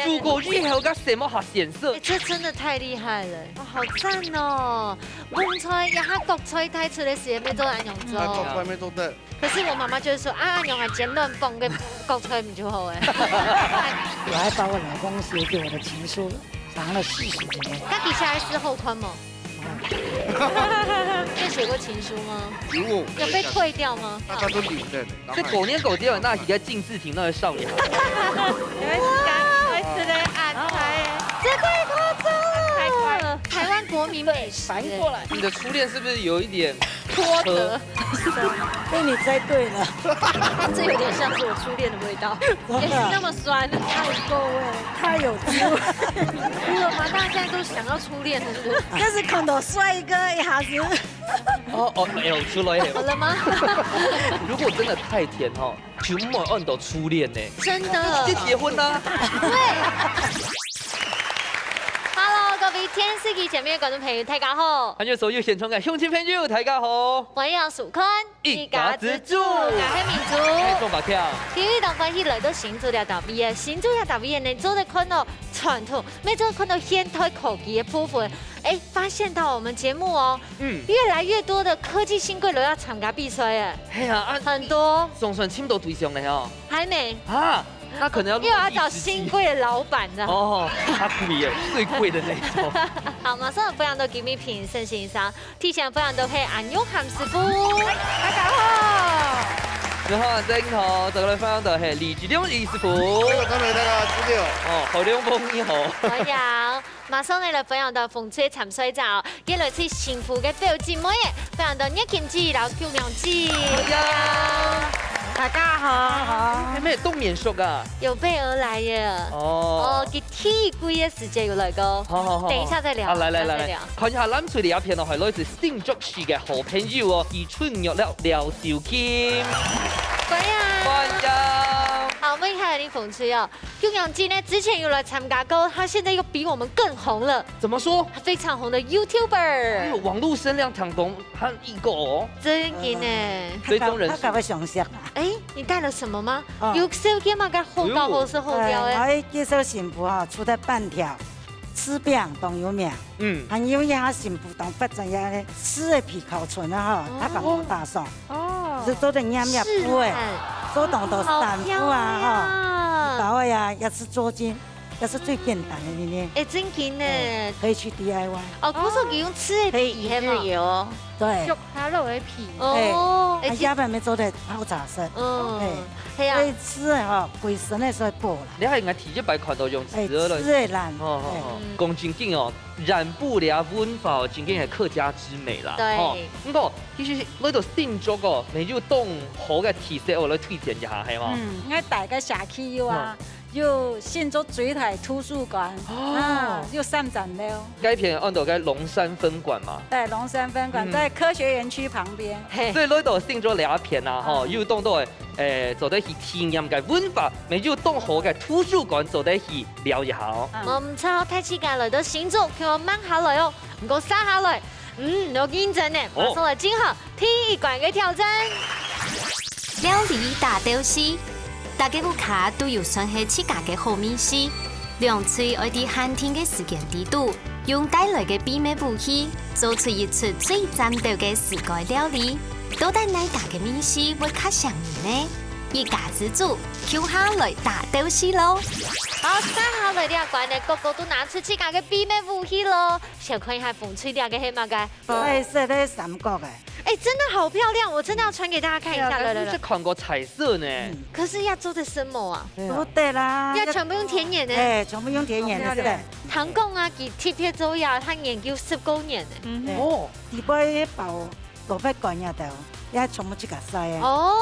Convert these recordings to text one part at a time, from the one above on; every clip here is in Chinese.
如果你还有个什么下显色，这真的太厉害了，好赞哦！公菜呀，他国菜太出的时候，做安用做。国菜没做得。可是我妈妈就是说，安用係剪亂蹦嘅國菜唔就好誒。我还把我老公写给我的情书藏了40年。那底下是后宽吗？有写过情书吗？有被退掉吗？大家都领的。这狗年狗爹那几个禁字亭那个少年，这太夸张了！台湾国民美食，反过来，你的初恋是不是有一点脱德？被你猜对了，这有点像是我初恋的味道，也是那么酸，太够味，太有滋味。哭了吗？大家现在都想要初恋了，是不是？但是看到帅哥一下子，L 出来好了吗？如果真的太甜哦，就没按到初恋呢，真的，就结婚啦。对。Hello， 各位天视機前面嘅觀眾朋友，大家好。還有所有現場嘅鄉親朋友，大家好。我係淑坤，一家之主，家係民族。做白跳。今日當歡喜來到新竹嘅特別嘅，新竹嘅特別嘅呢，做得看到傳統，咩做看到現代科技嘅部分。哎，發現到我們節目哦，越來越多的科技新貴都要參加比賽哎。係啊，很多。總算簽到對象了哦。還沒。啊。他可能要又要找新貴的老闆的哦，他貴最貴的那種。好，馬上分享到金米平盛欣賞，提前分享到係安永涵師傅，大家好。然後正頭就嚟分享到係李志亮李師傅。大家知道。哦，何亮峰你好。我有，馬上你嚟分享到風吹沉水罩，一來自幸福嘅表姐妹，分享到葉김치然後叫娘子。大家好，係咩冬眠熟啊？有備而來嘅。哦，佢天貴嘅時間要來個。好，等一下再聊。啊，來，看一下咱出嚟一片哦，係來自新竹市嘅好朋友哦，宜春玉了廖兆謙。歡迎。歡迎。好，我們看你諷刺哦，叫娘子呢之前有來參加過，他現在又比我們更紅了。怎麼說？他非常紅的 YouTuber。哎呦，網絡聲量搶東和一個哦。真嘅呢。追蹤人數。他搞個想象啊。哎，你帶了什麼嗎？有手機嘛？個好高好是好標誒。我介紹幸福哈，出得半條，吃餅當有名。還有一下幸福當發展呀咧，吃的皮烤醇啊哈，他搞個大送。哦。是做的黏黏布誒，做當到散布啊哈，把握呀也是做金。这是最简单的里面。哎，真劲呢，可以去 DIY。哦，不是给用吃的皮的嘛？有。对。肉它肉的皮。哦。哎，下半面做的泡茶色。哎，所以吃的哈，鬼神的时候补了。你係應該提一擺看到用吃的染。哦，講真緊哦，染布咧文化真緊係客家之美啦。對。不過其實呢度新竹哦，你要當好嘅特色，我來推薦一下係嘛？應該大家社區有啊。又新竹水台圖書館又上展了。該片按到該龍山分館嘛？對，龍山分館在科學園區旁邊。所以呢度新竹兩片啊，吼，要當到做得去體驗嘅文化，咪要當好嘅圖書館做得去了一下哦。我唔錯，睇時間來到新竹，叫我掹下來哦，唔過殺下來，有認真呢，馬上來進行第一關嘅挑戰。料理大雕絲。大家有卡都有算係自家嘅好美食，兩嘴愛啲寒天嘅時間地度，用帶來嘅秘密武器，做出一出最讚到嘅世界料理。到底哪家嘅美食會較上癮呢？一家之主，跳下來大雕絲咯！好，三下來呢關呢，個個都拿出自家嘅秘密武器咯。想看一下風吹啲嘅係乜嘅？彩色的三角嘅。哎，真的好漂亮，我真的要傳給大家看一下。來，是看過彩色呢。可是要做的什麼啊？都對啦。要全部用甜鹽呢？哎，全部用甜鹽的，是的。唐貢啊，佢貼貼做呀，他研究19年呢。哦。底部包蘿蔔乾呀的，也全部去夾晒啊。哦，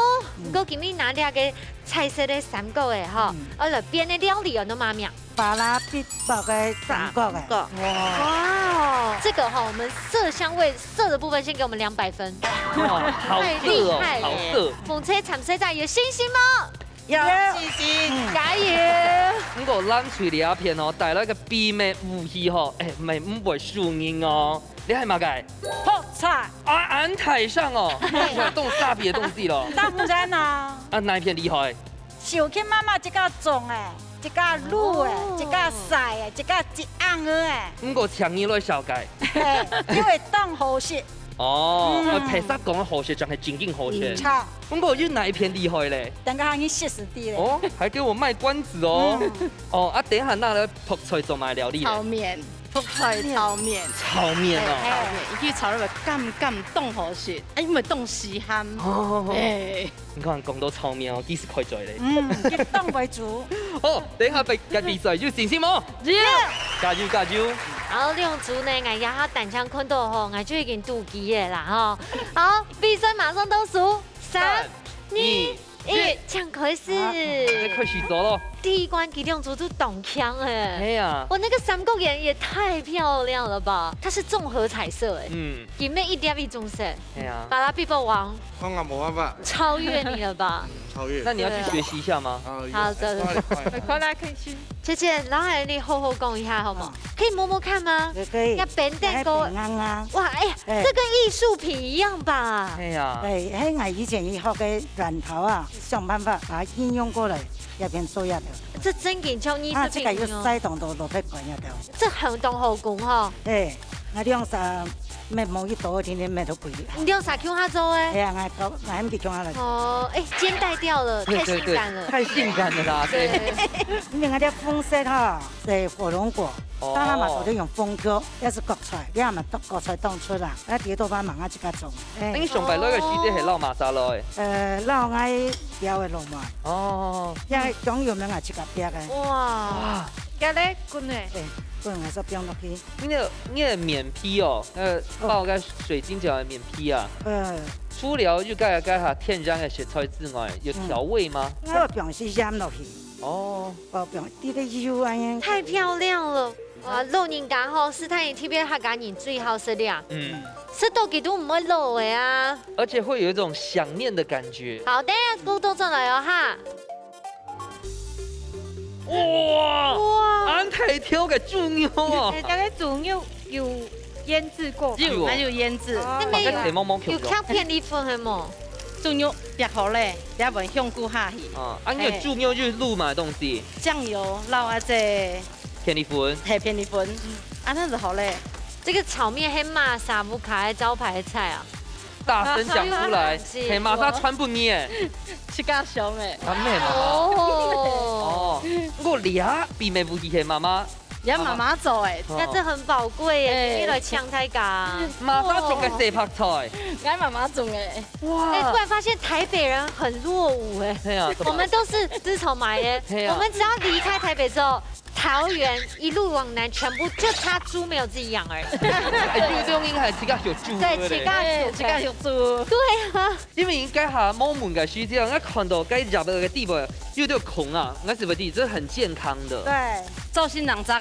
不過今日拿啲嘅彩色的三角嘅哈，我來編的料理有那麼名。巴拉必包嘅三角嘅。哇，這個哈，我們色香味色的部分先給我們200分。哇，好色哦，好色。風車沉水站有信心嗎？有信心，加油！不過咱隨你一片哦，帶來個秘密武器哦，唔會輸贏哦。你係嘛嘅？泡菜，安台上哦，動沙皮的東西咯。當然啊，哪一片厲害？小去媽媽一個種誒，一個滷誒，一個曬誒，一個一盎誒。不過強你來小解。因為當好食。哦，其實講好食，真係真正好食。差。不過有哪一片厲害咧？等個行去70地咧。哦，還給我賣關子哦。哦，等一下那咧泡菜做埋料理。炒麵，泡菜炒麵。炒麵哦。炒麵，伊去炒咧咁凍好食，因為凍時慳。哦。你看講到炒麵哦，幾時開嘴咧？以凍為主。好，等一下比賽就先冇。加油加油！好，兩組呢，我呀下單槍看到吼，我就已經妒忌嘅啦吼。好，比賽馬上倒數，3、2、1，搶開始。開始做咯。第一關其中組都懂槍哎。哎呀。我那個三角眼也太漂亮了吧！它是綜合彩色哎。裡面一點一棕色。哎呀。巴拉比伯王。我冇辦法。超越你了吧？超越。那你要去學習一下嗎？好的。快來可以去。姐姐，然後你好好講一下好嗎？可以摸摸看嗎？可以。要扁蛋糕。哇，哎呀，這跟藝術品一樣吧？哎呀。對，我以前學嘅軟陶啊，想辦法把它應用過來，入邊做一條。這真嘅像藝術品哦。這個要塞動到落去滾一條。這很懂後宮哈。對，我用啥咩冇一刀，天天咩都貴。你用啥用下做哎？哎呀，我唔記用下來。哦，哎，肩帶掉了，太性感了。太性感了啦！對。因為我啲風色哈係火龍果，當下嘛做啲用風腳，一是割菜，你係咪割菜當出啦？一啲都把忙啊自己做。你上白攞嘅時節係撈麻沙來。撈嗌標嘅落嘛。哦。因為講有名係自己標嘅。哇！嘅咧，滾誒。對。不能說標落去。你的免批哦，爆個水晶餃的免批啊。除了就蓋下天然的食材之外，有調味嗎？我平時醃落去。哦。平啲啲油安樣。太漂亮了！哇，肉年家吼，是太特別客家人最好食啦。食到幾多唔會老嘅啊。而且會有一種想念的感覺。好的，高度上來哦哈。哇！安太挑嘅豬牛啊！大概豬牛有醃製過，有醃製。有卡片啲粉係冇？豬牛別好咧，也唔香菇下去。哦，安個豬牛就是滷嘛東西。醬油撈啊隻片粒粉。係片粒粉，啊那就好咧。這個炒麵係瑪莎不卡的招牌菜啊！大聲講出來，係瑪莎川不捏。是家小咩？啊咩嘛？哦，我倆比咩武器係媽媽。也媽媽做誒，但這很寶貴耶，你來搶太價。媽媽種嘅四拍菜，我媽媽種誒。哇！哎，突然發現台北人很落伍哎。係啊。我們都是自從買的，我們只要離開台北之後，桃園一路往南，全部就差豬沒有自己養而已。哎，這種應該係自家有豬。對，自家有豬。對啊。因為應該下某門嘅需要，我看到該入嘅地方有條孔啊，我是不是這很健康的？對。造型人雜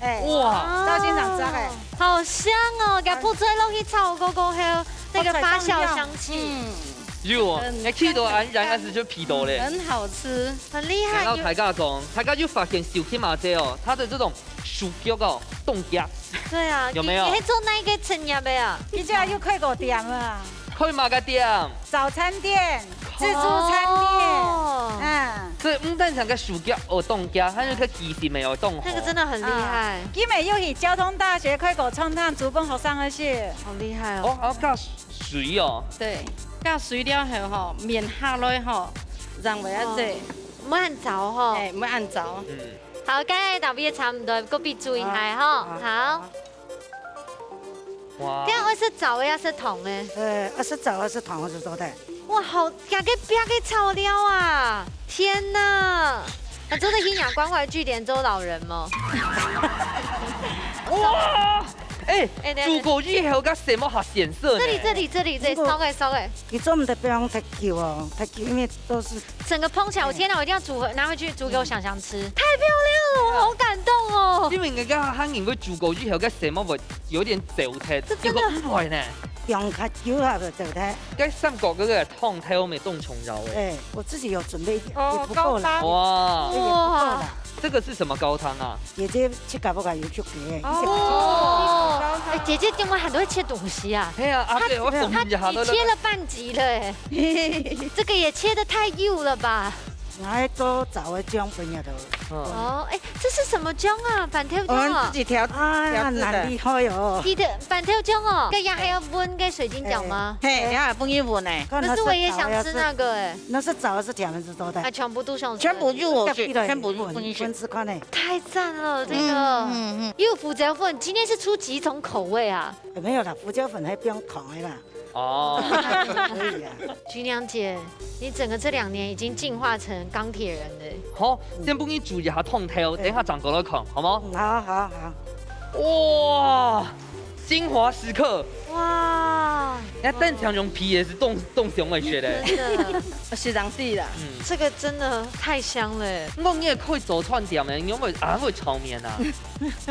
誒。哇！造型人雜誒。好香哦，給鋪菜落去炒過後，那個發酵香氣。有，你去到安然還是就皮多嘞。很好吃，很厲害。然後大家講，大家就發現小天馬姐哦，它的這種薯腳哦，凍夾。對啊。有沒有？你做哪個產業的啊？你這又開個店啊？開馬個店？早餐店、自助餐店。所以但係個薯腳哦凍夾，它就個機器沒有凍。那個真的很厲害。今日又去交通大學開個創燙竹本學生去，好厲害哦。哦，還要加水哦。對。加水了後吼，麵下來吼，讓為一隻唔按照吼，誒唔按照。好，今日特別差唔多，個別注意下吼。好。哇！這樣會是早呀，是桶誒？是早，是桶，是做的。哇，好，加個別個炒料啊！天哪！我真的去養關懷據點做老人嗎？哇！哎，豬骨魚還有個什麼好顯色呢？這裡，燒嘅。你做唔得不用太久哦，太久因為都是整個烹起來，我天哪！我一定要煮拿回去煮給我想吃，太漂亮了，我好感動哦。因為人家韓國豬骨魚還有個什麼味，有點走態，結果唔會呢。中较久下就对它。该三角嗰個燙頭咪凍蟲油誒。哎，我自己有準備，哦也不夠啦，哇，也不夠啦。這個是什麼高湯啊？姐姐去搞不搞有去給？哦，哎，姐姐今晚很会切东西啊。係啊，阿姐我她縫一下都。你切了半集了哎，这个也切得太幼了吧？我做早的姜粉呀都。哦，哎，这是什么姜啊？板条我姜啊们自？己调哎呀，调制的难厉害哦！你的板条姜哦，跟鸭还要焖跟水晶饺吗？嘿，然后不一稳呢，可是我也想吃那个哎，那是早是甜的是多的啊，，全部都想吃，全部入我去，全部入混进去。混吃看呢，太赞了，这个。又胡椒粉，今天是出几种口味啊？没有啦，胡椒粉还不用糖的啦，哦，可以啊。菊娘姐，你整个这2年已经进化成钢鐵人了。好，先幫你煮一下燙頭，等下長過來看，好嗎？好好好，哇，精華時刻，哇，那蛋腸用皮也是凍熊的學的。真的，是当地的，这个真的太香了。我你也可以走串店的，你有沒有會炒麵啊？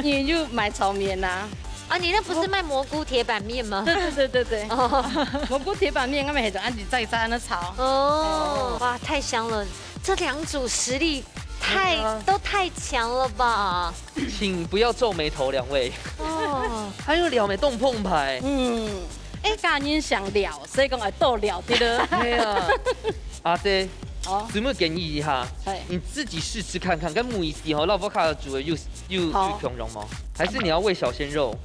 你就买炒面呐。啊，你那不是卖蘑菇铁板面吗？对，哦蘑菇铁板面，我们系就按住再安那炒。哦，哇，太香了！这2组实力都太强了吧？請不要皺眉頭，2位。哦，還有兩枚凍澎牌。哎，家人想聊，所以讲会多聊啲了。對啊，阿姐。哦，有沒有建議一下？係你自己試吃看看，跟每次和老婆卡煮的又好去容嗎？還是你要餵小鮮肉？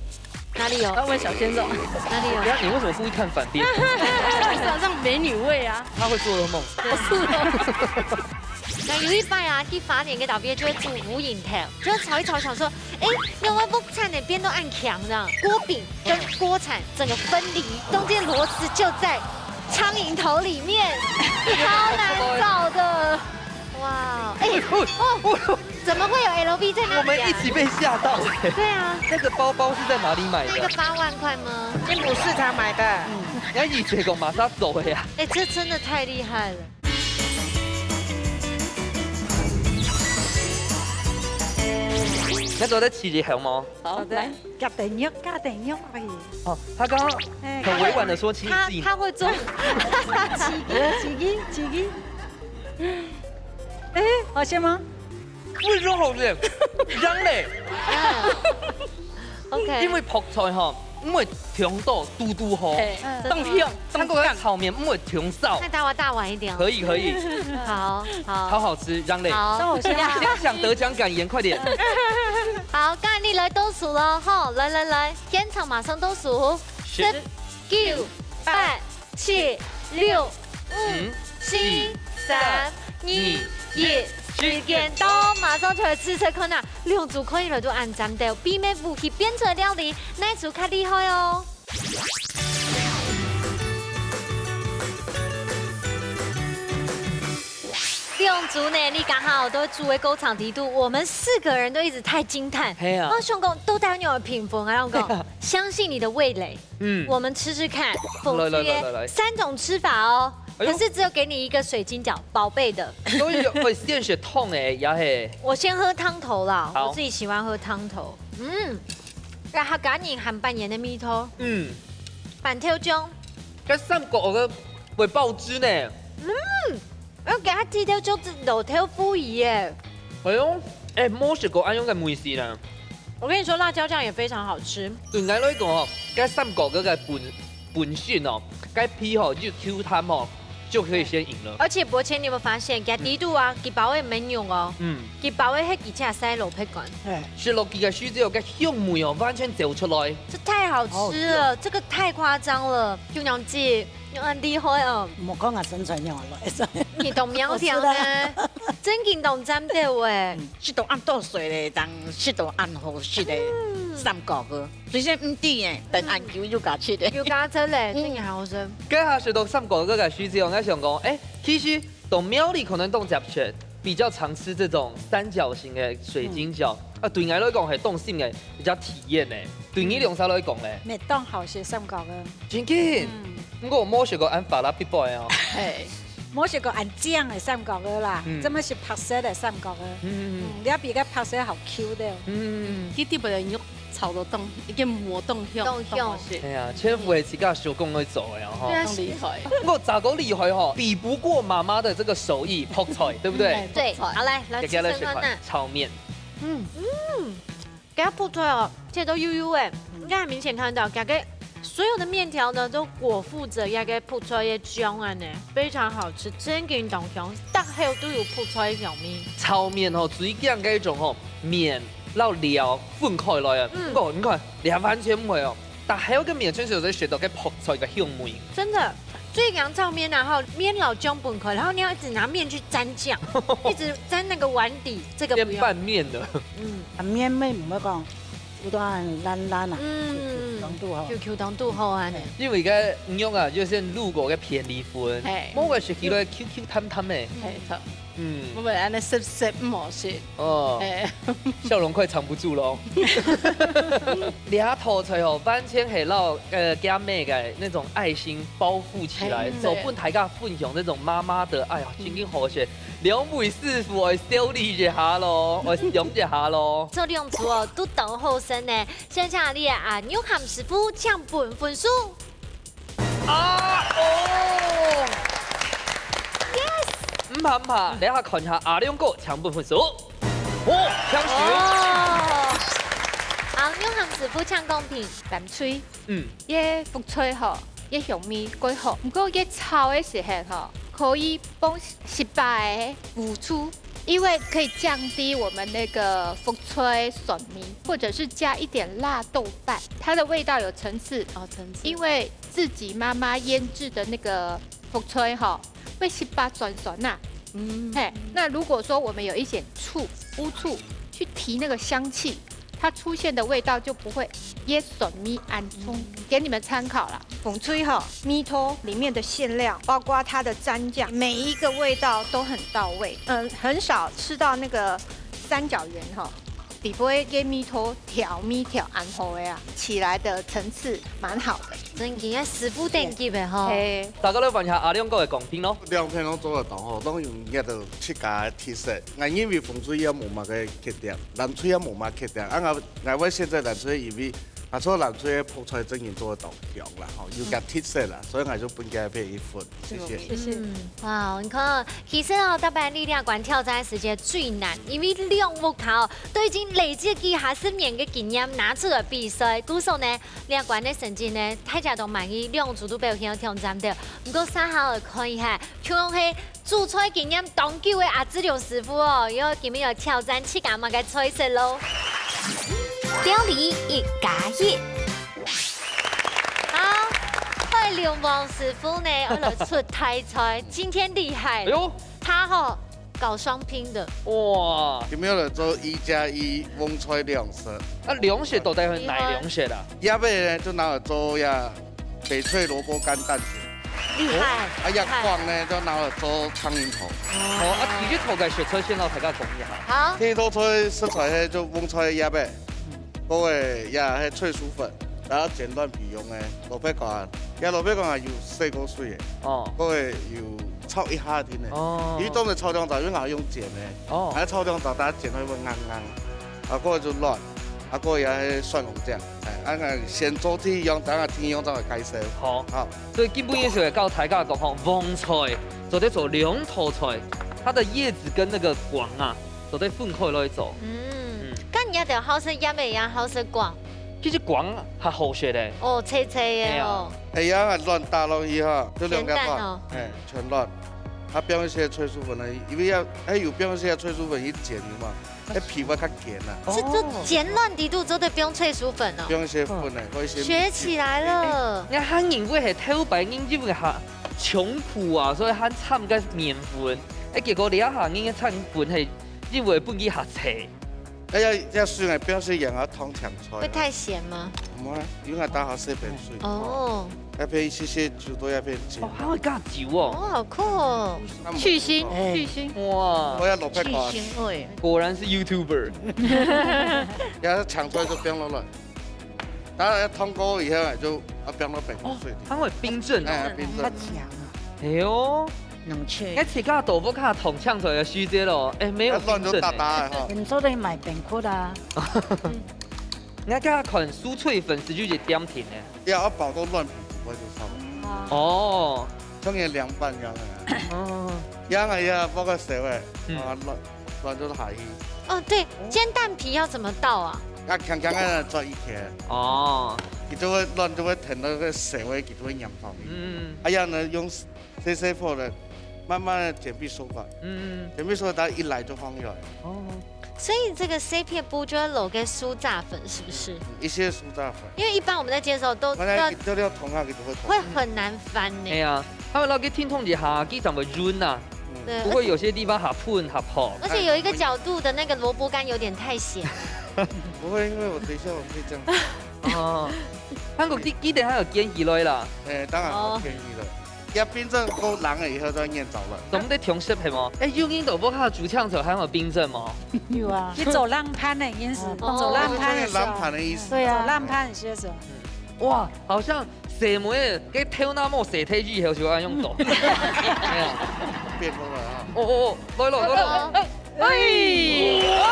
哪里有？要问小鲜肉，哪里有？等下你為什麼故意看反邊？早上美女味啊。他會做噩夢。那有一拜啊，去法典跟导边就会煮无影头，就炒一炒，想说，哎，用外部菜哪边都按强这样，锅饼跟锅铲整个分离，中间螺丝就在苍蝇头里面，超难找的。哇，哎，哦，怎么会有 LV 在那里、啊？我們一起被嚇到哎！对啊，那個包包是在哪裡買那個的？ 8萬塊嗎？金浦市場買的。人家以前講馬上走的呀。哎，這真的太厲害了。那做得起嚟好嗎？好的，加點肉，加點肉可以。哦，他剛剛很委婉的說，請你自己。他會做，自己。哎，好吃嗎？為什麼好食？香嘞！ OK，因為泡菜哈，唔會甜到嘟嘟好。哎，冻香，韓國的炒麵唔會甜臊。那大碗大碗一點。可以可以，好好好好吃，香嘞。好，先想得獎感言，快點。好，剛才你來倒數了哈，來，現場馬上倒數，10、9、8、7、6、5、4、3、2、1，時間到，馬上就來試食看啦。2組可以來到按暫掉，邊咩武器變出料理，哪一組較厲害哦？2組呢，你剛好都煮的高場地度，我們4個人都一直太驚嘆。嘿啊啊，熊公都帶你有評分啊，熊公，相信你的味蕾。我們吃吃看，否決3種吃法哦。可是只有給你一個水晶餃，寶貝的。所以會鮮血痛誒，也係。我先喝湯頭啦，好我自己喜歡喝湯頭。然後趕緊含半鹽的米湯，板條醬，嗰三角我嘅會爆汁呢。我給它雞條醬肉條敷宜耶。係咯，誒冇食過安樣嘅梅事啦。我跟你說，辣椒醬也非常好吃。對我來講哦，嗰三角嗰個本性哦，嗰皮哦就 Q 彈哦，就可以先贏了。而且博謙，你有沒有發現，佢底度啊，佢包的免用哦，佢包的迄幾隻塞肉皮乾，哎，食落去嘅水之後，嗰香味哦完全走出來。這太好吃了，這個太誇張了。姑娘姐，你很厲害哦，莫講啊，生存用來，你懂苗條呢？真見懂針對誒。是都按倒水咧，當是都按好食咧，三角個，雖然唔甜嘅，但按久就加切咧。有加真嘞，真係好食。跟下食到三角嗰個水之後，我想講，其實懂廟裡可能懂雜chuyện，比較常吃這種三角形嘅水晶餃。啊，對我來講係動心嘅比較體驗嘅。對你兩手來講咧，咪當好食三角嘅。真緊。不過我冇食過按法拉必 boy 哦。係，冇食過按醬嘅三角嘅啦，這麼是白色嘅三角嘅。你要比個白色好 Q 的。佢啲不要肉炒得动，已經磨動向，動向哎呀，千夫的自家手工去做的哈。非常厲害。我咋个厉害哈？比不过妈妈的这个手艺泡菜，对不对？对，好来吃给来学看看。炒面。给它泡出来哦，这都 U 哎，应该很明显看到，给所有的面条呢都裹覆着一个泡出来的酱啊呢，非常好吃，真紧当香，大海都有泡出来的小面。炒面吼，最讲嘅一种吼面，然后料分开来啊。你看，两完全唔会哦，但还有个面真是有在学到个泡菜嘅香味。真的。最阳炒面然后面老姜本壳，然后你要一直拿面去沾酱，一直沾那个碗底，这个不用。变拌面的。面妹唔要讲，有段烂烂啊，浓度好。 QQ 当度好啊呢。因为个唔用啊，就是路过个便利粉，我个食起来 QQ 淡淡的。係錯。我咪安尼濕唔好食。哦。笑容快藏不住咯。俩头菜哦，完全系让家妹嘅那种爱心包覆起来，手本大家分享那种妈妈的，哎呀，真紧好食。两位师傅我小礼一下咯，我用一下咯。做两厨哦，都等后生呢。现在你啊，牛汉师傅抢本分数。啊哦 ！Yes， 唔怕唔怕，等下看下阿两个抢本分数。哦，抢手。好，牛汉师傅抢公平。南脆，耶福脆吼，耶香味quite好。不过耶炒的时候吼，可以帮失败的付出。 因为可以降低我们那个福脆笋泥，或者是加一点辣豆瓣，它的味道有层次哦，层次。因为自己妈妈腌制的那个福脆哈，会稀巴酸酸呐。嘿，那如果说我们有一点醋、乌醋去提那个香气，它出现的味道就不会椰笋米安葱，给你们参考啦。凤吹哈，米托里面的馅料，包括它的蘸酱，每一个味道都很到位。很少吃到那个三角圆哈，底部给米托调米调安好的啊，起来的层次蛮好的。真紧啊，师傅等级的哈。大家来问下阿两个的公平咯。两片拢做得到吼，拢用一个七家的特色。因为风水也无嘛个缺点，南吹也无嘛缺点。我现在南吹因为做南吹的泡菜真然做得到香啦，吼，有个特色啦，所以我就分给配1分，谢谢。谢谢。哇，你看，其实哦，台湾力量馆挑战时间最难，因为两木头都已经累积几下10年的经验拿出来比赛，多数呢，力量馆的成绩呢，大家都满意，两组都被有挑战的。不过稍后看一下，像是煮菜经验长久的阿志良师傅哦，要今日要挑战7家嘛个菜色咯。料理1加1。好，快流氓师傅呢，我来出台菜，今天厉害。哎呦，他哈搞双拼的。哇！今日来做1+1翁菜凉色。凉色到底係哪涼色啦？鸭尾呢就拿來做翡翠蘿蔔乾蛋卷。厲害！鸭光呢就拿來做蒼蠅頭。其實頭嘅雪菜先攞大家講一下。好。天頭菜食材迄就翁菜鴨尾。 嗰個迄脆薯粉，然後剪斷皮用的蘿蔔乾，蘿蔔乾係要細個水嘅，嗰個要炒一下啲嘅，因為當你炒兩雜，因為我用剪嘅，喺炒兩雜，大家剪開會硬硬，嗰個就軟，嗰個也係蒜蓉醬，先做啲樣，等下天樣再嚟介紹。好，所以基本上係教大家講吼，旺菜就得做兩套菜，它的葉子跟那個光啊，就得分開來做。咁而家就好食鴨味啊，好食光。其實光係好食嘅。哦，脆脆嘅哦。係啊，亂打落去哈，就兩個亂，全亂。它表一些脆薯粉呢，因為有表一些脆薯粉去剪嘛，皮會較乾啊。是這剪亂底度做的，不用脆薯粉哦。不用一些粉呢，或一些。學起來了。你漢人會係偷白人因為係窮苦啊，所以漢參個麵粉。結果你一下應該參粉係因為本意下斜。要雖然表示養啊湯搶菜。會太鹹嗎？唔會，因為打好4盆水。哦。要配一些酒都要配酒。哦，還會加酒哦。哦，好酷哦。去腥，去腥。哇。我要落去去腥味。果然是 YouTuber。要搶出來就冰落來，當然要湯過以後就冰落白水。它會冰鎮哦。冰鎮。較強啊。哎呦。冷卻。一切加豆腐卡桶搶出來的須姐咯，哎，沒有冰鎮。亂就打打的哈。你做你賣餅曲啊？你看款酥脆粉丝就一点甜的。要爆到乱皮我就差不多。哦，中意凉拌样的。哦。样啊呀，包括蛇味，乱就是海鱼。哦，对，煎蛋皮要怎么倒啊？啊，强强的做一天。哦。佢就會亂就會停到個蛇味，佢就會釀泡面。哎呀呢，用細火的，慢慢的煎皮酥法。煎皮酥它一來就放油。哦。所以这个 C 片布就要揉给酥炸粉，是不是？一些酥炸粉。因为一般我们在煎的时候都要會很難翻呢。哎呀，他們攞給聽通一下，幾怎麼潤啊？不會有些地方下噴下泡。而且有一個角度的那個蘿蔔乾有點太鹹。不會，因為我等一下我可以這樣。哦，韓國啲幾定喺度煎魚類啦。當然好便宜了。要冰鎮夠冷了以後就醃糟了。咁啲調色係麼？有印度不靠煮醬頭，還有冰鎮嗎？有啊，你走浪攀的意思，走浪攀的浪攀的意思。對啊，浪攀的意思。哇，好像蛇妹嘅挑那麼蛇體以後就按用到。變風了啊！哦，來咯。哎，哇，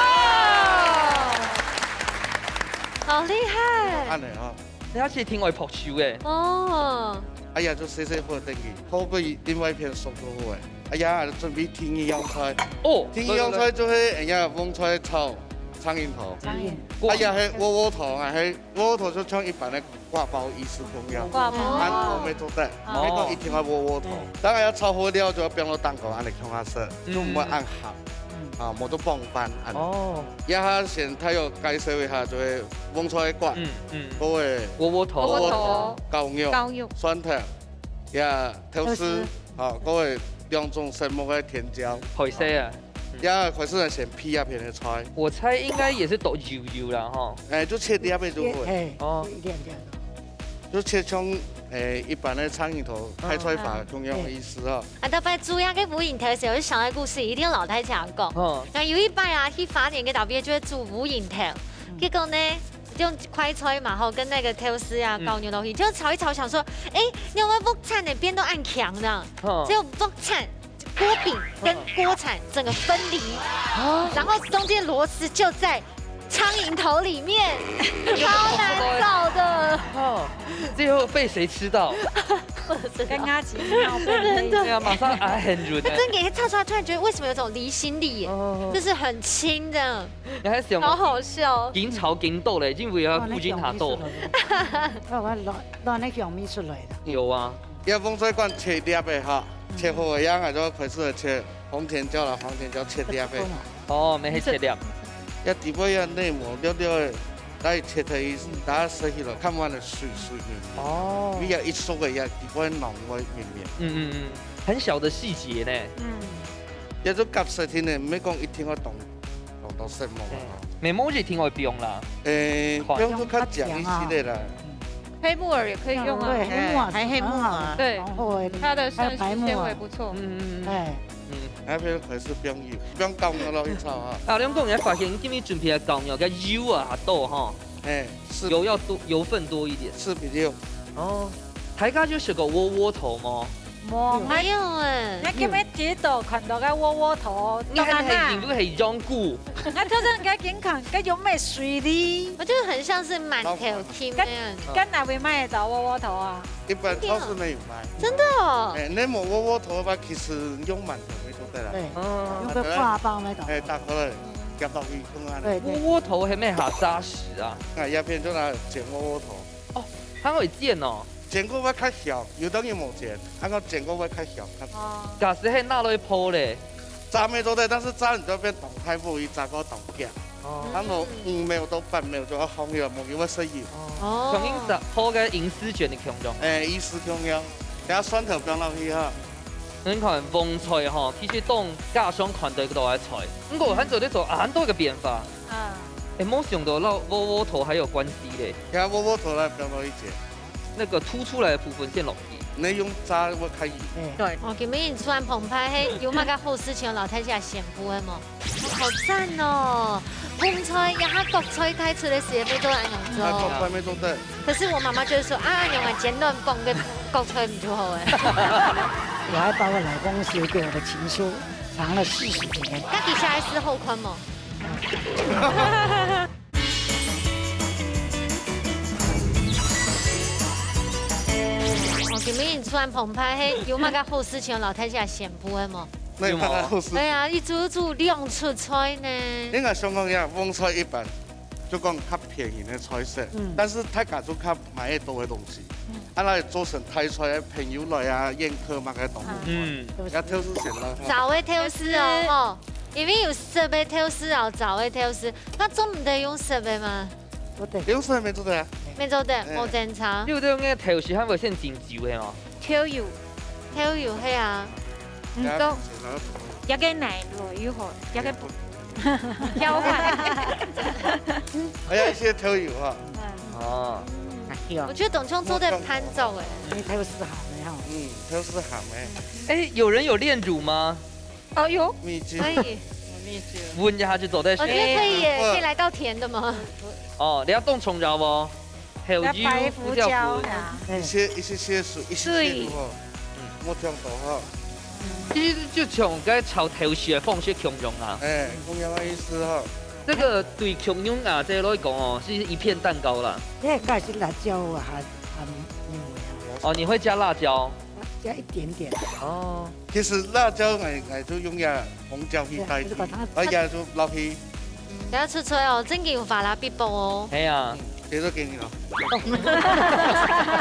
好厲害！按嚟啊！你好似天外撲超嘅。哦。哎呀，就細火等佢，好過另外一片熟咗好誒。哎呀，準備天衣洋菜。哦，天衣洋菜就係哎呀，黃菜炒蒼蠅頭。哎呀，係窩頭啊，係窩頭就像一般的掛包意思咁樣。掛包。按頭沒做得，你講一定要窩頭。當然要炒好了就要變到蛋糕，按嚟向下色，就唔會按合。啊，冇得放飯。哦。一下先睇有介紹一下，就係黃菜骨。嗰個窩頭。高肉。蒜頭。呀，頭絲。啊，嗰個兩種生木嘅甜椒。配色啊。呀，或是先劈一片的菜。我猜應該也是都油啦，哈。就切第二片就會。哦。一點。就切像一般的蒼蠅頭開菜法同樣的意思啊。特別煮呀個無影頭嘅時候，就想起故事，一定老太講講。那有一擺啊，去花蓮嘅特別就會煮無影頭，結果呢，用快菜嘛，吼，跟那個頭絲啊、高牛落去，就炒一炒，想說，因為鍋鏟那邊都按強的，只有鍋鏟。鍋柄跟鍋鏟整個分離，然後中間螺絲就在蒼蠅頭裡面，超難找的。最後被誰吃到？跟阿吉妙被對啊，馬上很軟。真給炒出來，突然覺得為什麼有種離心力？就是很輕的，好好笑。緊炒緊豆嘞，因為要顧緊下豆。我攞那香米出來的。有啊，要風水罐切粒的哈。切好嘅樣啊，就開始切紅甜椒啦，黃甜椒切粒嘅。哦，沒係切粒。一底部要內膜了了，來切它一，大家食起來看完了水綿綿。哦。你要一熟嘅要底部濃味綿綿。很小的細節呢。要做夾食天呢，唔係講一天我動到什麼啦。美夢就挺會用啦。用都較講一些的啦。黑木耳也可以用啊，對，黑木耳還黑木耳，對，它的膳食纖維不錯。那邊可是不用油，不用高牛落去炒啊。啊，你講你發現今日準備嘅高牛嘅油啊多哈，油要多，油分多一點。4比6。哦，大家就食個窩頭嗎？沒有誒，你今日幾度看到個窩頭？你看係應該係香菇。我頭先佢見看，佢有咩水哩？我覺得很像是饅頭添那樣。跟哪會買得到窩頭啊？一般超市沒有賣。真的哦。你冇窩頭的話，其實用饅頭沒做得啦。對，用個掛包那種。大顆的，夾到魚公啊。對，窩頭係咩下扎實啊？一片就拿剪窩頭。哦，它會剪哦。剪過會較小，有等於冇剪，按個剪過會較小。假使係拿落去鋪咧，炸沒做得，但是炸你就變動太不易炸個動夾。然後沒有到半沒有就要紅油，冇要食油。哦。從英炸鋪嘅銀絲卷的強種。意思強樣，等下蒜頭放落去哈。你看黃菜哈，其實當家鄉看到嗰道嘅菜，不過很做啲做很多嘅變化。冇想到窩頭還有關係咧。呀，窩頭來放落去煎。那個凸出來的部分先落去，你用炸會較易。對。哦，今日突然澎湃，嘿，有乜個好事情老太家宣布的嘛？好讚哦！紅菜呀，國菜開出的時候都按用做。國菜沒做得。可是我媽媽就是說，按用係剪斷崩嘅國菜唔做好誒。我還把我老公寫給我的情書藏了40幾年。那底下還是後寬嗎？你出完澎湃，嘿，有嘛个后事情老太下显不的嘛？那个好事。哎呀，一煮煮亮出菜呢。应该香港人风菜一般，就讲较便宜的菜色，但是太家就较买得多的东西。啊，来做成泰菜，朋友来啊，宴客嘛个东西。要挑食先啦。早会挑食哦，因为有设备挑食哦，早会挑食。那做唔得用设备吗？用设备做得啊？没做得，冇正常。你有用个挑食，还会先真油的哦。挑油，挑油係啊。唔夠，一個奶落以後，一個挑開。哎呀，一些挑油哈。哦。我觉得董卿做的潘奏哎，挑食好的哈。挑食好的。哎，有人有炼乳吗？哦有，蜜汁。可以。闻一下就走在。我觉得可以耶，可以来到甜的吗？哦，你要冻葱椒不？还有白胡椒，一些水，一些乳哈，冇听到哈。其实就像该炒挑食的放些姜蓉啊。哎，同样的意思哈。这个对姜蓉啊，这来讲哦，是一片蛋糕啦。这个是辣椒啊，哦，你会加辣椒？加一点点。哦。其实辣椒我就用呀红椒去代替，哎呀就老皮。不要出吹哦，真给有法拉必波哦。哎呀，别说给你了。你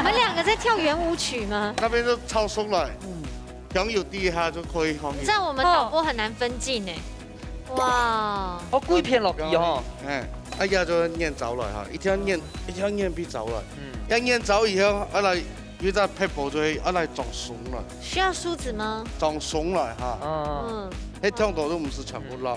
们两个在跳圆舞曲吗？那边就超熟了，酱油滴一下就可以放。这样我们导播很难分镜哎。哇！哦，几片落去哦。哎，哎呀就腌走了哈，一条腌比走了。要腌走以后，来又再配薄就来装熟了。需要梳子吗？装熟了哈。那听到都不是全部辣。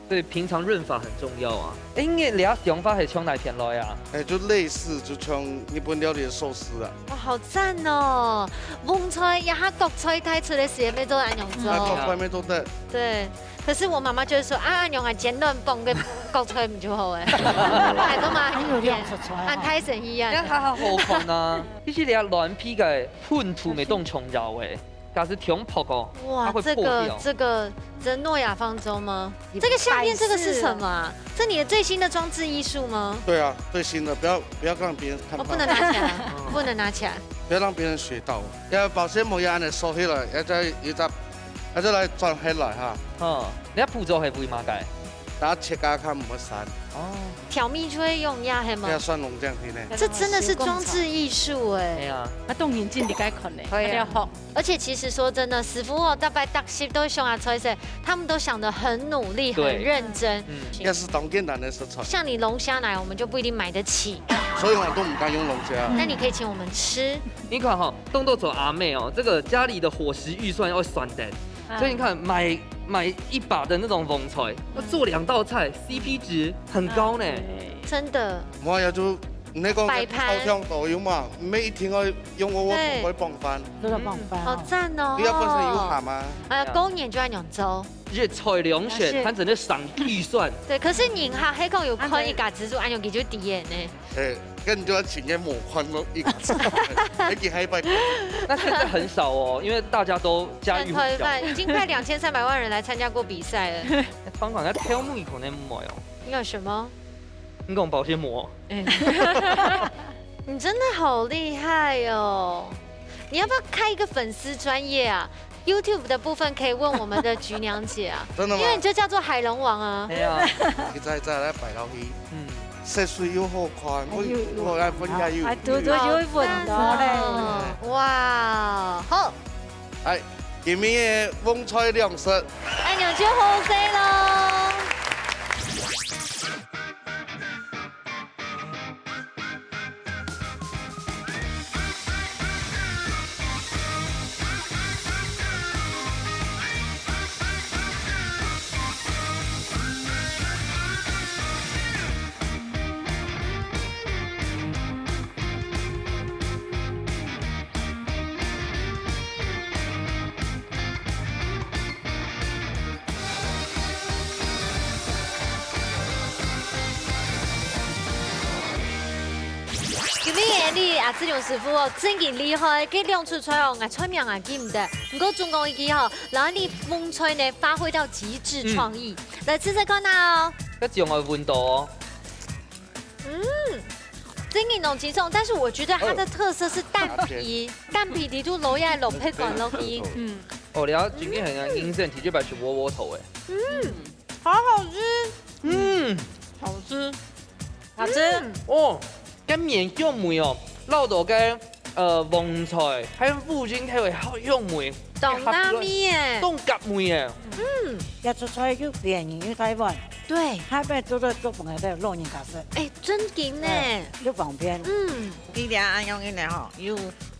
所以平常润发很重要啊。哎，你俩想法是从哪片来呀？哎，就类似就像日本料理的寿司啊。哇，好赞哦！翁菜也哈国菜太出的时间没做安永粥。国菜没做得。对，可是我妈妈就是说啊，安永啊煎乱蹦跟国菜唔就好哎。还都嘛很有点，按泰神一样。那它好看啊！其实俩乱批嘅喷涂没动虫药诶。它是挺破哦，哇，这个诺亚方舟吗？这个下面这个是什么啊？这你的最新的装置艺术吗？对啊，最新的，不要让别人看到。我不能拿起来，不能拿起来。不要让别人学到。要保鲜膜要按嚟收起来，要再来转起来哈。哦，你一步骤係會嘛解？然后切开看唔会散。哦。挑蜜就会用压黑吗？要蒜蓉酱皮呢？这真的是装置艺术哎。对啊，那动眼镜你该看嘞，可以啊。而且其实说真的，师傅哦，大概10都凶啊，吹水，他们都想得很努力、很认真。要是当简单的食材。像你龙虾奶，我们就不一定买得起。所以我都唔敢用龙虾。那你可以请我们吃。你看哈，动作走阿妹哦，这个家里的伙食预算要算的，所以你看买一把的那种风菜，要做2道菜 ，CP 值很高呢。真的。我也就你讲摆盘超导游嘛，每一天要用我会帮饭，都要帮饭。好赞哦！你要本身有蛤吗？公年就要用粥。这菜量选，它真的省预算。对，可是你哈黑控有宽一嘎植入，按用给就低眼呢。哎，跟你就要请人抹宽了一个，一给还一百。那现在很少哦，因为大家都家喻户晓。已经快2300万人来参加过比赛了。方法要挑木一口那木哦。你有什么？你用保鲜膜。你真的好厉害哦！你要不要开一个粉丝专业啊 ？YouTube 的部分可以问我们的菊娘姐啊。真的吗？因为你就叫做海龙王啊。对啊。你再来摆落去。色水又好看，我来分下又。多多就会闻到嘞。哇，好。哎，今面的风菜亮色。按钮就好飞喽。今日你阿志勇师傅哦，真嘅厉害，佢亮出菜哦，我出名也记唔得。不过中国一句吼，然后你风吹呢发挥到极致创意，来吃吃看哦。要用个温度哦。真嘅品拢几种，但是我觉得它的特色是蛋皮，蛋皮底都揉下揉配管揉皮。哦，然后今天很阴盛，体就把去窝窝头哎。好好吃。好吃。好吃。哦，跟面用梅哦，捞到跟旺菜，还有附近还有好用梅。懂拉米耶，冻夹梅耶。要出菜就便宜，因为台湾对，台北做的做饭的肉人家食，哎，真劲呢，又方便。你俩安用呢吼，又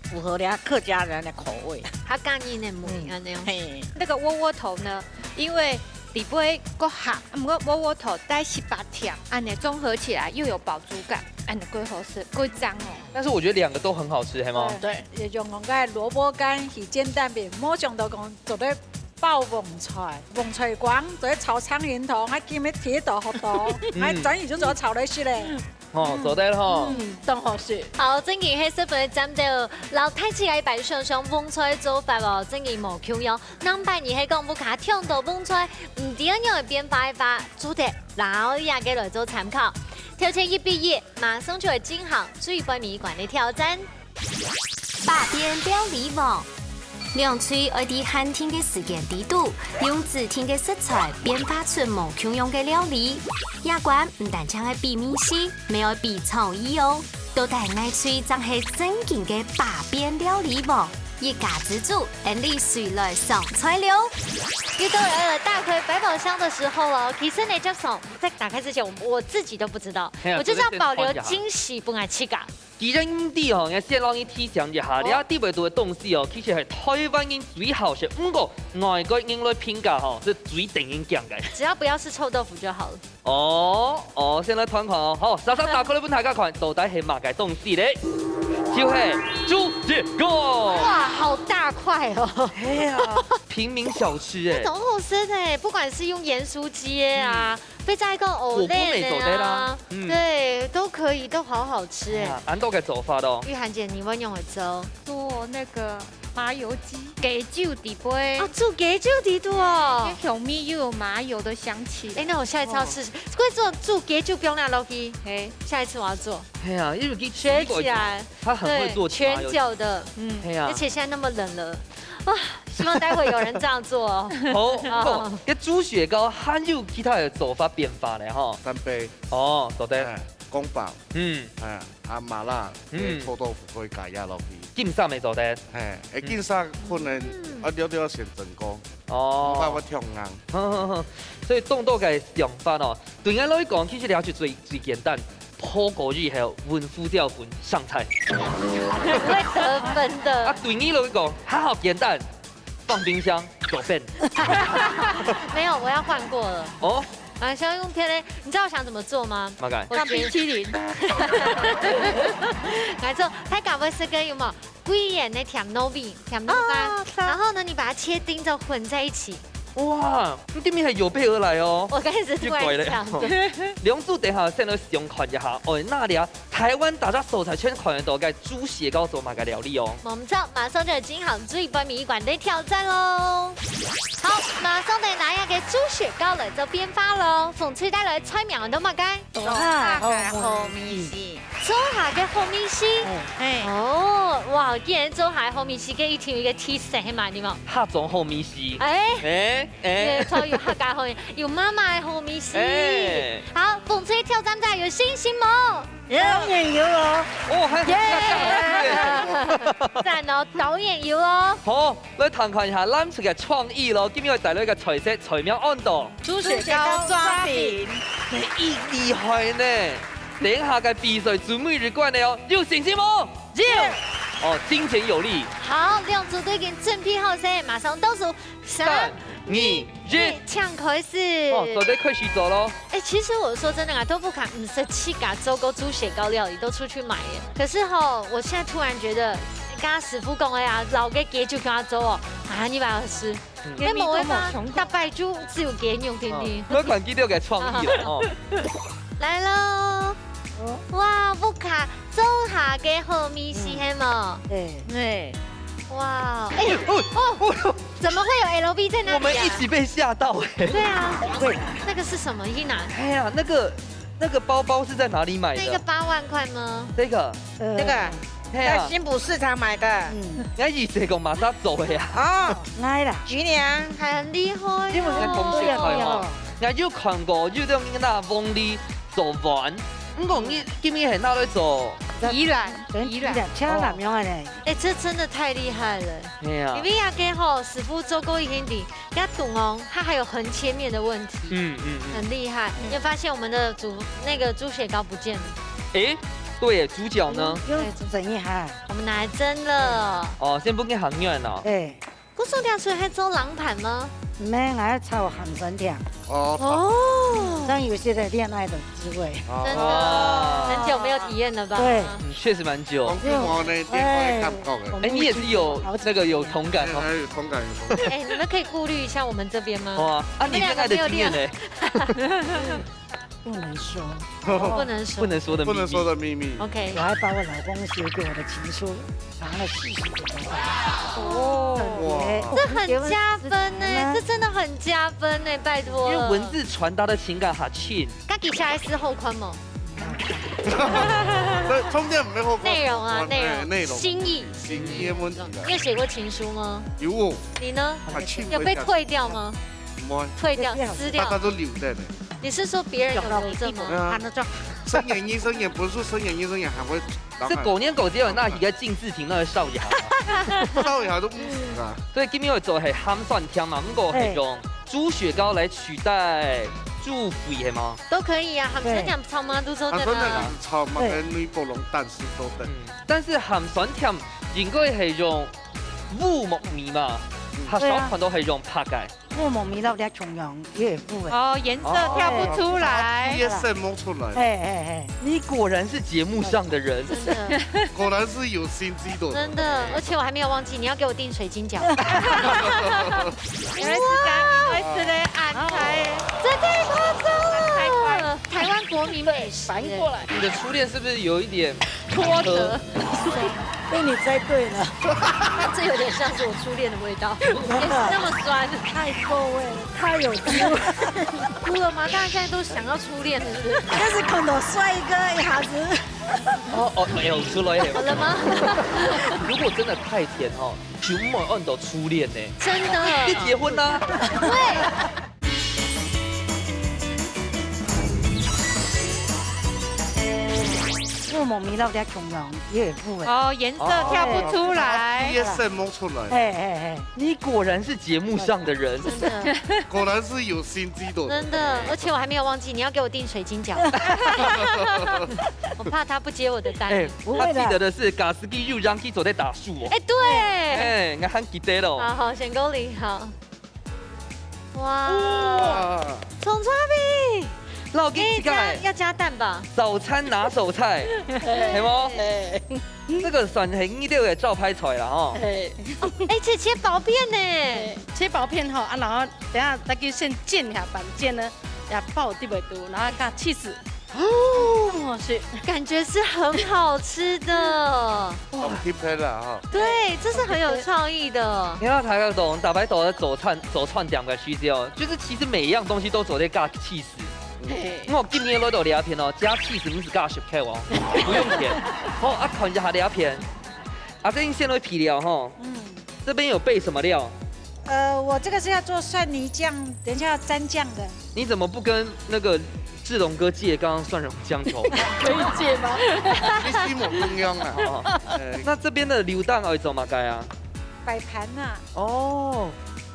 符合俩客家人的口味。它干硬的梅安那样。嘿，那个窝窝头呢，因为底部够合，不过窝窝头带18条，按呢综合起来又有饱足感，按的贵好吃，贵脏哦。但是我觉得2个都很好吃，系吗？对，也用讲个萝卜干、鱼煎蛋饼，冇想到讲做咧爆旺菜，旺菜馆做咧炒苍蝇头，还兼咧铁豆好多，还转移就做炒来食咧。哦，做得吼。真好食。好，正件黑色粉的针对老太子来摆上上风菜做法哦，正件无穷用。南拜你系讲不卡跳到风菜，唔点样的变化法，做得老亚嘅来做参考。条件一毕业，马上就会进行最杯米馆的挑战。八边料理网，两嘴爱伫寒天嘅时间底度，用自天嘅食材变化出无穷用嘅料理。亚冠唔但只系避面西，没有避创意哦，都带爱嘴真系正经嘅八边料理网。一家之主，按你随来上菜了。遇到大葵百宝箱的时候哦，其实呢，叫什么？在打开之前，我自己都不知道，我就是要保留惊喜，不爱吃噶。其實呢啲哦，我先讓你提醒一下，你啲味道嘅東西哦，其實係台灣人最好食，不過外國人來評價吼，是最頂人講嘅。只要不要是臭豆腐就好了。哦，先來看看哦，好，稍稍打開你本大家看，到底係乜嘅東西咧？就係豬血糕。哇，好大塊哦！哎呀，平民小吃哎，很好吃哎，不管是用鹽酥雞啊，被炸一個藕類的啊，對，都可以，都好好吃哎。按到嘅做法咯。玉涵姐，你會用嚟做做那个麻油鸡，给酒底杯啊，做雞酒底度哦，有米又有麻油的香气。哎，那我下一次要試試，會做做雞酒不用那 Loki， 哎，下一次我要做。哎呀，因為學起來，他很會做全酒的，哎呀，而且現在那麼冷了。啊，希望待會有人這樣做哦。好，一豬血糕還有其他嘅做法變化咧，吼。三杯。哦，做得。公煲。麻辣。臭豆腐可以加入落去。金沙未做得。金沙可能了要先整過。哦。唔我調硬。所以凍到嘅想法哦，對我來講，其實了解最簡單。破果肉還有溫敷掉粉上菜，會得分的。啊，對你來講，還好簡單，放冰箱走變。沒有，我要換過了。哦。啊，想用天嘞，你知道我想怎麼做嗎？乜解？我冰淇淋。來做，它搞不是跟有冇貴眼的甜糯米、甜糯干，然後呢，你把它切丁就混在一起。哇，你對面係有備而來哦。我開始突然想，兩組等下先來試看一下，哦，那裡啊，台灣大家素材圈看得到嘅豬血糕做乜嘅料理哦。我們知道，馬上就進行最杯米館的挑戰嘍。好，馬上嚟拿一個豬血糕嚟做變化嘍。鳳翠帶來菜名都乜嘅？做下嘅紅米絲。做下嘅紅米絲。哦，哇！既然做下紅米絲嘅一條嘅鐵石係咪點啊？客種紅米絲。沒錯，有客家紅米，有媽媽的紅米絲。好，鳳翠挑戰者有信心冇？當然有咯。哦，讚哦，當然有哦。好，來談看一下咱出嘅創意咯，今日帶來嘅菜色菜名按到豬血糕抓餅，厲害呢！等下嘅比賽準備日慣了哦，有信心冇？有。哦，金錢有利。好，兩組都已經準備好先，馬上倒數3、2、1，搶開始。哦，做得開始做咯。哎，其實我說真的啊，都不敢唔識氣噶，做個豬血糕料理都出去買耶。可是吼，我現在突然覺得，剛剛師傅講的呀，老嘅雞就跟他做哦，啊，你把它吃。你冇辦法，大白豬只有雞肉甜甜。我看見到嘅創意哦。來嘍。哇，不卡做下嘅紅米絲係嗎？對。哇，哎哦，怎麼會有 LV 在那裡啊？我們一起被嚇到哎。對啊，那個是什麼一拿？哎呀，那個那个包包是在哪里买的？那个8万块吗？这个，这个在新浦市场买的。那是这个马上走的呀。哦，来啦，菊娘，还很厉害因为在公司开哦，我有看过，有种那往里做完，不过你今年系哪里做？宜兰，超南洋的呢。哎，这真的太厉害了。对啊因。为亚给吼师傅做过一点点，要懂哦，它还有横切面的问题，很厉害。你有发现我们的猪血糕不见了？哎，对耶，猪脚呢？又整一下。我们拿来蒸了。哦，先不给行院哦。哎，古松条水还做狼盘吗？唔免来炒鹹筍條，哦，让有些的恋爱的滋味。真的很久没有体验了吧？对，确实蛮久。我呢，电话感觉的。哎，你也是有那个有同感哦。有同感，有同感。哎，你们可以顾虑一下我们这边吗？哇，啊，你恋爱的经验呢？不能说，不能说，不能说的秘密。不能说的秘密。 OK， 我还把我老公写给我的情书藏了40多哦，哇这很加分呢，这真的很加分呢，拜托。因为文字传达的情感很轻。该给下来是后宽吗？充电没后内容啊，内容，心意的问题。你有写过情书吗？有。你呢？很轻。有被退掉吗？退掉，撕掉。大家都留在呢。你是说别人有留着吗？生眼医生眼不是生眼医生眼还会。这狗年狗节有那几个禁字亭那个少爷，少爷都不死啊。所以今天要做系鹹蒜甜嘛，不過係用豬血糕來取代豬肺係嗎？都可以啊，鹹蒜甜炒媽都做得啦。炒媽跟女布隆蛋絲都得。但是鹹蒜甜應該係用烏木米嘛，它少款都係用拍嘅。烏木米到啲重陽也不會。哦，顏色跳不出來。也是摸出來。你果然是節目上的人，真的，果然是有心機的。真的，而且我還沒有忘記，你要給我訂水晶餃。原來是這樣的安排，這太誇張了！台灣國民美食。反過來。你的初戀是不是有一點拖着？被你猜對了，這有點像是我初戀的味道，也是那麼酸，太夠味了，太有滋味。哭了嗎？大家現在都想要初戀，是不是？但是看到帥哥一下子，有出來了。好了嗎？如果真的太甜哦，全部按到初戀呢？真的？就結婚啦？對。烏木米到啲重陽也不會。哦，顏色跳不出來。也是摸出來。你果然是節目上的人，真的，果然是有心機的。真的，而且我還沒有忘記，你要給我訂水晶餃。我怕他不接我的單。他記得的是嘎斯基又讓基走在打樹哦。哎，對。我很記得咯。好，選溝里好。哇，蔥抓餅。老給要加蛋吧？早餐拿手菜，係冇？這個算係呢啲嘅招牌菜啦，哦。哎，切薄片呢？切薄片吼，啊，然後等下再去先煎下板煎呢，也爆啲味道，然後加起司。哦，是，感覺是很好吃的。哇，貼皮啦哈。對，這是很有創意的。你睇睇個懂大白島的走串點嘅需要，就是其實每一樣東西都做啲加起司。我今年攞到兩片哦，加起司唔是加10塊哦，不用錢。好，啊，看一下兩片。啊，這先來皮料哈。這邊有備什麼料？我這個是要做蒜泥醬，等一下要沾醬的。你怎麼不跟那個志龍哥借剛剛蒜蓉醬頭？可以借嗎？你西蒙中央啊。那這邊的流蛋要怎麼改啊？擺盤啊。哦，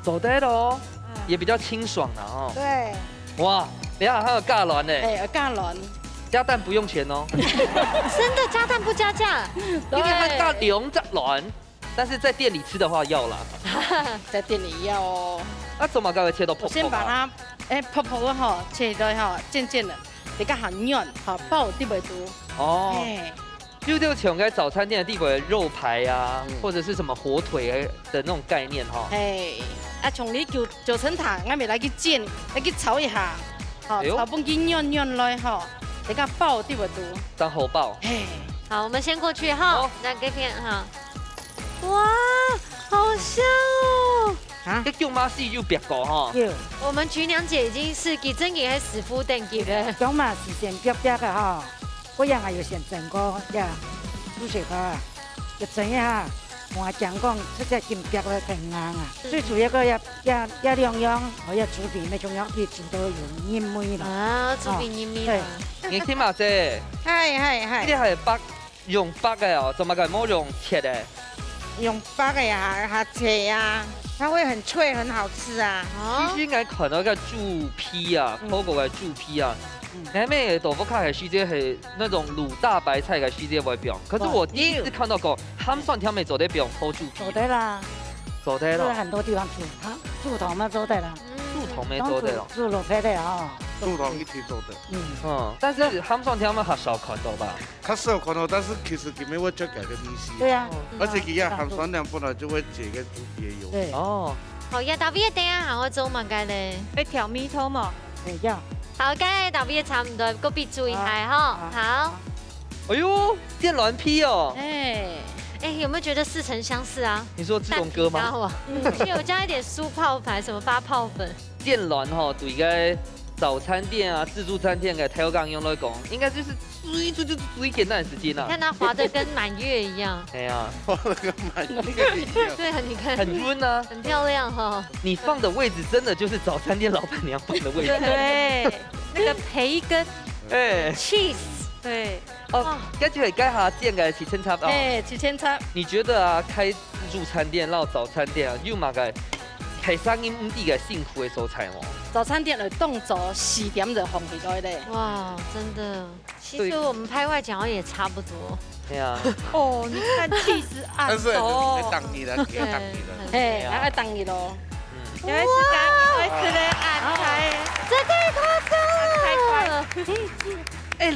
走得咯，也比較清爽啦哦。對。哇，等下還有咖卵呢。有咖卵。加蛋不用錢哦。真的加蛋不加價？因為它加2隻卵，但是在店裡吃的話要啦。在店裡要哦。那怎麼該切到泡泡？我先把它泡泡的哈切到哈漸漸的，比較很軟，好爆啲味道。哦。就像在早餐店的地方肉排啊，或者是什麼火腿的那種概念哈。啊，從你九層塔，我咪來去煎，來去炒一下，好，炒半斤軟來哈，比較爆啲味道。當喉爆。好，我們先過去哈，來給片哈。哇，好香哦！啊，这舅妈是又别个哈。有，我们菊娘姐已经是给真给师傅等级了。讲嘛是先别别的哈，我样啊又先整个呀，煮雪糕啊，就整一下。我讲讲，这只金别个挺硬啊，最主要个要两样，我要煮皮，那种样可以煮到有黏味啦。啊，煮皮黏黏的。你听嘛姐，係呢係北用北嘅哦，做乜嘅冇用鐵嘅？用八个呀，它切呀，它会很脆，很好吃啊。其實我看到個豬皮啊，嗰個嘅豬皮啊。外面的豆腐卡的細節係那種滷大白菜的細節會變，可是我第一次看到過鹹蒜條咪做得變偷豬皮。做得啦，做得了。很多地方煮，它猪頭嘛做得啦，豬頭沒做得了。豬肉配的啊，猪頭一起做的。但是鹹蒜條嘛較少看到吧？較少看到，但是其實佢們會加個米絲。對呀，而且佢呀鹹蒜條本來就會解個豬皮的油。對。哦。好呀，大 V 等下行我做嘛該咧？要調米湯嘛？對呀。好，剛才大 V 差唔多，個別注意下哈。好。哎呦，電鸞皮哦。哎，有沒有覺得似曾相識啊？你說志龍哥嗎？就有加一點酥泡粉，什麼發泡粉。電鸞吼，對個早餐店啊、自助餐店嘅調工用來講，應該就是最簡單的時間啦。看它滑得跟滿月一樣。哎呀，滑得跟滿月一樣。對，你看。很潤啊。很漂亮哈。你放的位置真的就是早餐店老闆娘放的位置。對，那個培根。哎 ，cheese。對。哦，跟住係家下店嘅起千差啊。起千差。你覺得啊，開自助餐店、鬧早餐店啊，有嘛個係生意唔啲嘅辛苦嘅所在哦？早餐店的動作4點就放起來咧。哇，真的。其實我們拍外講也差不多。對啊。哦，你看氣勢暗但是熟。當你的，給當你的。哎，愛當你咯。有一次剛有一次咧暗開，這太誇張了。哎，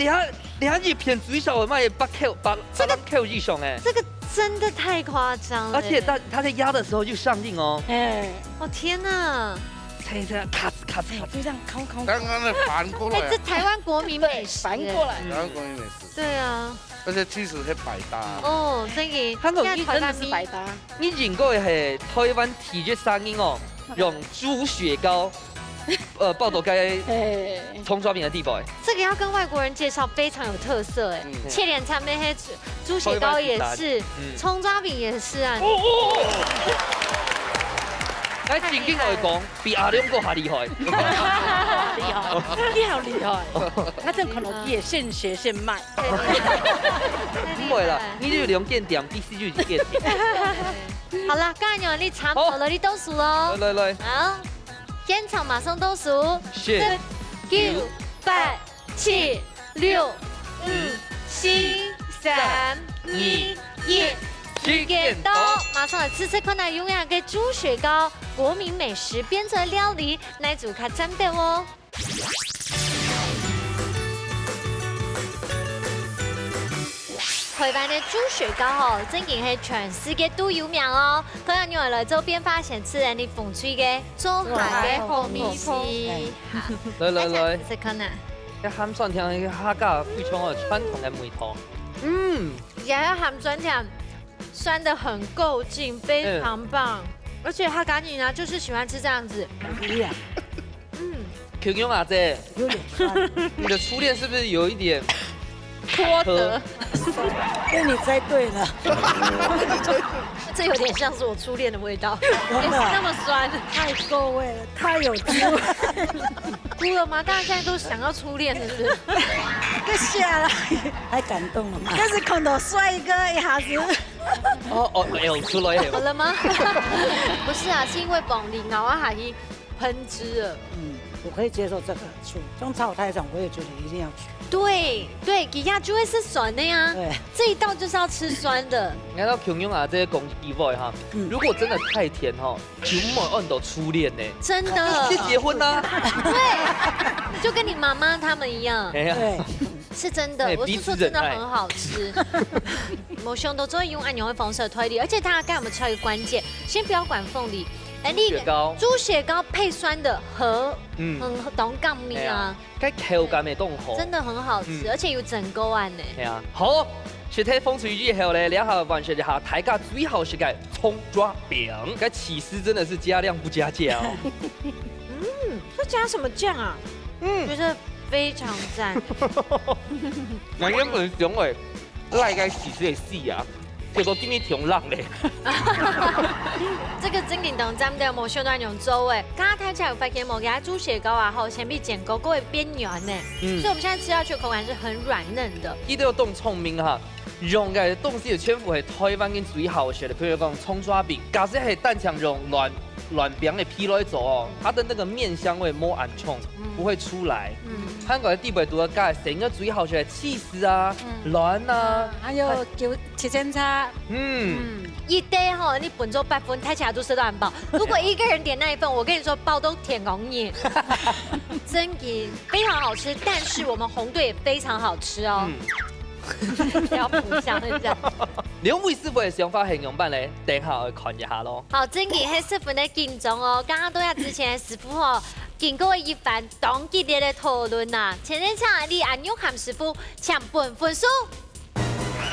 兩日片最少我賣8K 以上哎。這個真的太誇張了。而且它在壓的時候就上映哦。哎，哦天哪！這咔哧咔哧，就這樣敲。剛剛的反過來。哎，這台灣國民美食。反過來。台灣國民美食。對啊。而且其實係百搭。哦，真嘅。香港真的是百搭。你認過係台灣體育上映哦，用豬雪糕。報道該蔥抓餅的地步哎，這個要跟外國人介紹，非常有特色哎。切臉上面黑豬血糕也是，蔥抓餅也是啊。喺正經來講，比阿亮哥還厲害。厲害，你好厲害！他真可能也現學現賣。唔會啦，你就兩件點，必須就件點。好啦，剛才你差唔多了，你倒數咯。來。好。現場馬上倒數，10、9、8、7、6、5、4、3、2、1，時間到，馬上來吃看來永遠嘅豬血糕，國民美食邊做料理，來煮較真的哦。台灣的豬血糕哦，真係係全世界都有名哦。佢係用來做變化顯自然的風趣嘅做下嘅好米絲。來，食看啊！一鹹蒜條嘅客家非常嘅傳統嘅梅湯。也要鹹酸甜，酸得很夠勁，非常棒。而且他趕緊啊，就是喜歡吃這樣子。瓊蓉阿姐，有點酸。你的初戀是不是有一點？脫得，被你猜對了，這有點像是我初戀的味道，也是那麼酸，太夠味了，太有豬。哭了嗎？大家現在都想要初戀，是不是？被嚇了，太感動了嘛。但是看到帥哥一下子，出來好了嗎？不是啊，是因為綁鈴啊，我還一噴汁了。我可以接受這個醋，種炒台上我也覺得一定要去。對，吉亞就會是酸的呀。對，這一道就是要吃酸的。你看到瓊蓉啊，這些講意外哈，如果真的太甜哈，就冇按到初戀呢。真的。去結婚啦。對，就跟你媽媽他們一樣。對，是真的。我是說真的很好吃。某兄都做用按鈕會放射推理，而且大家剛才我們超一個關鍵，先不要管鳳梨。豬血糕配酸的和當乾麵啊，該口感的都好，真的很好吃，而且有整個碗呢。係啊，好，雪体风吹雨后呢，然后完成一下大家最好食嘅葱抓饼，这起司真的是加量不加价哦。这加什么酱啊？觉得非常赞。那原本想话，赖个起司的死啊，结果今日挺浪嘞。这个真正当咱们冇相当用做诶，刚刚睇起来有发现冇给它猪血糕啊，后前面剪勾勾会边缘呢，所以我们现在吃下去的口感是很软嫩的。伊都有冻聪明哈，用嘅东西的圈服系台湾嘅最好食的，譬如讲葱抓饼，假设系蛋肠用软饼的皮来做哦，它的那个面香味冇暗冲，不会出来。韩国的地北都加成个最好食的起司啊、卵啊，还有七千叉。一堆哈，你本做8份，睇起来都吃到很饱。如果一个人点那一份，我跟你说包都舔红眼。真的非常好吃，但是我们红队也非常好吃哦。要补上一下。两位师傅的想法形容版咧，等下我看一下咯。好，真嘅喺师傅的敬重哦。刚刚都要之前的师傅哦，经过一番当激烈的讨论呐，前天抢你安永涵师傅抢本分数。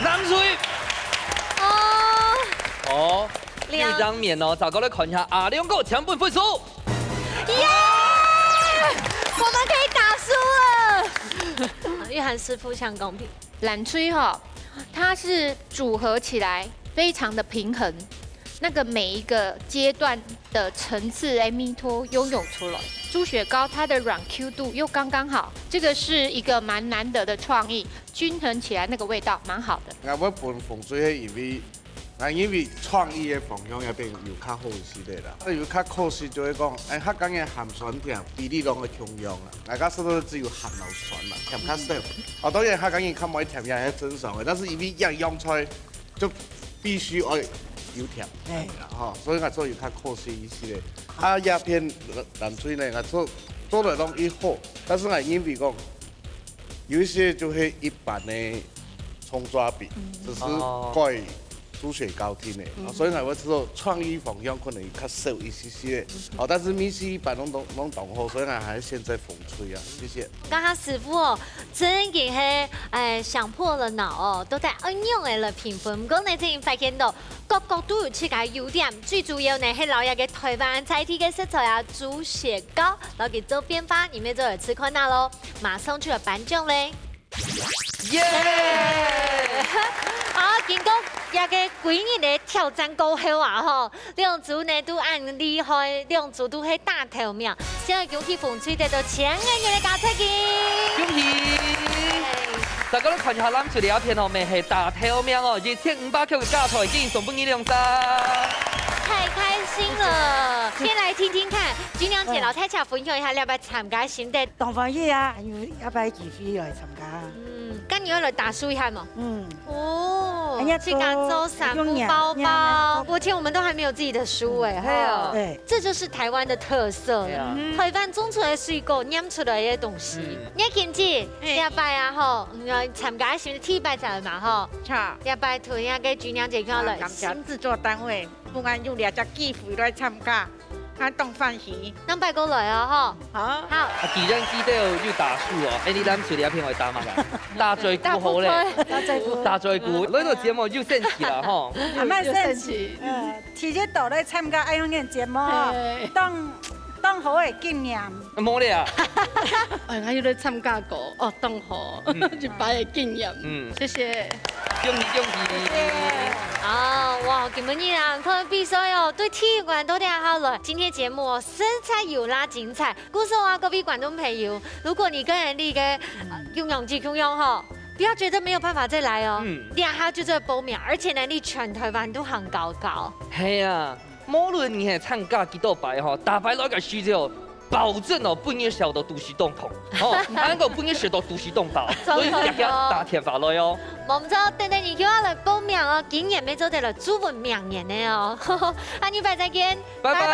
南水。哦，一张面哦，早高来看一下阿两个抢本分数。耶！我们可以打输了。玉涵师傅抢公平。蓝吹哈，它是组合起来非常的平衡，那个每一个阶段的层次米托拥有出来。猪血糕它的软 Q 度又刚刚好，这个是一个蛮难得的创意，均衡起来那个味道蛮好的。我要本风水因为创意的方向那边有较好些的啦，有较可惜就会讲，香港的咸酸甜比例拢会中庸啦，大家说都只有咸有酸啦，甜较少。当然香港人较唔爱甜也是正常的，但是因为用出来就必须要有甜，所以我做有较可惜一些的。鸦片南水呢，我做的拢一好，但是因为讲有一些就是一般的葱抓饼，只是怪。猪血糕厅的，所以我做创意方向可能较少一些些，但是米西一般拢懂好，所以还是现在风吹啊，谢谢。刚刚师傅哦，真嘅系想破了脑哦，都在应用嘅了评分。不过呢，真发现到各都有自家优点，最主要呢係老一嘅台灣菜體嘅食材啊，豬血糕，攞給周邊發，你們就有吃看啦咯。馬上就有頒獎嘞！耶！好，經過一個幾年嘅挑戰過後啊，吼，兩組呢都按厲害，兩組都係大頭名，現在恭喜風吹得到1000元嘅加菜金，恭喜！大家都看一下咱這條片後面係大頭名哦，2500塊嘅價菜竟然送俾你兩張。太開心了！先來聽聽看，君娘姐老太太分享一下，你要唔要參加新的？當然要啊，要擺幾飛來參加。咁你要來打輸一下嘛？哦，去廣州散步包包，我天，我們都還沒有自己的書哎，對，這就是台灣的特色，台灣種出來的水果，釀出來的東西。你見姐，下擺啊吼，參加新的體拜才嘛吼，下擺同下個君娘姐講來，新製作單位。不然有2隻機會來參加，當歡喜。咱拜過來啊，吼。好。既然記得要打輸哦，你咱處理一片會打嘛㗎？打最鼓好咧，打最鼓。呢個節目要升旗啦，吼。慢慢升旗。提前到來參加愛永嘅節目，當好嘅紀念。冇咧啊！我要來參加過，哦，當好一擺嘅經驗。謝謝。恭喜恭喜！哇，今日啊，看比賽哦，對體育館都挺好了。今天節目哦，實在有啦精彩。故說啊，各位觀眾朋友，如果你跟人哋嘅用吼，不要覺得沒有辦法再來哦。兩下就在報名，而且呢，你全台灣都很高。係啊，無論你係參加幾多擺吼，大擺攞個輸之後。保證哦，半夜小的都是洞筒，安個半夜小的都是洞包，所以大家打天發來哦。冇錯，等你叫我來報名哦，今年要做到了朱文明年的哦。下禮拜再見，拜拜。